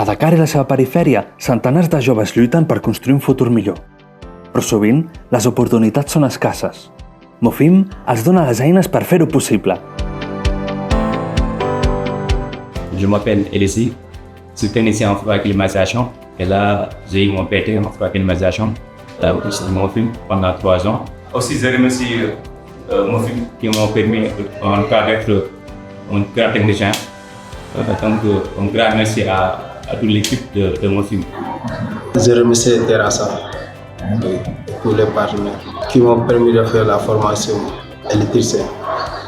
A Dakar i la seva perifèria, centenars de joves lluiten per construir un futur millor. Però sovint, les oportunitats són escasses. Mofim els dona les eines per fer-ho possible. Je m'appelle Elissi, je suis technicien en froid climatisation et là j'ai eu mon PT en froid climatisation au Mofim pendant 3 ans. Aussi je remercie Mofim qui m'ont permis en cas d'être un grand technicien. Donc un grand merci à toute l'équipe de Mofim. Je remercie Terrassa et tous les partenaires qui m'ont permis de faire la formation électricien.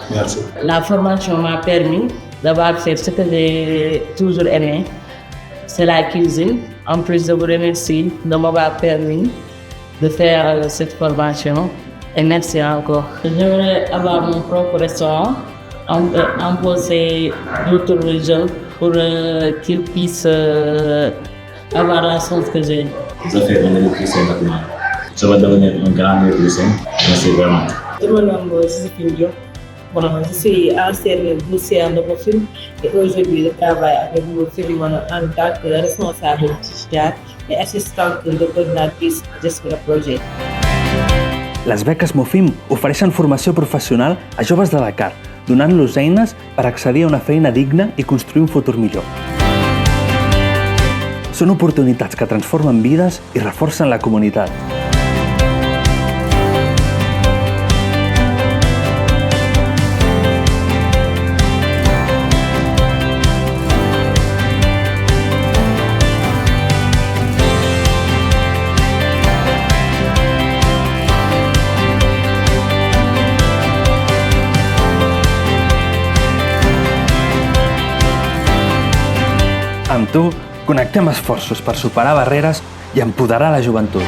Merci. La formation m'a permis d'avoir fait ce que j'ai toujours aimé, c'est la cuisine. En plus, je vous remercie de m'avoir permis de faire cette formation et merci encore. J'aimerais avoir mon propre restaurant, embaucher d'autres jeunes pour qu'ils puissent avoir la chance que j'ai. Je fais un électricien bâtiment. Je vais devenir un grand électricien. Merci vraiment. Je me nomme Joséphine Diop. Je suis ancienne boursière de Mofim et aujourd'hui je travaille avec Mofim en tant que responsable social et assistante de coordinatrice de ce projet. Les beques Mofim ofereixen formació professional a joves de Dakar, donant-los eines per accedir a una feina digna i construir un futur millor. Són oportunitats que transformen vides i reforcen la comunitat. Amb tu, connectem esforços per superar barreres i empoderar la joventut.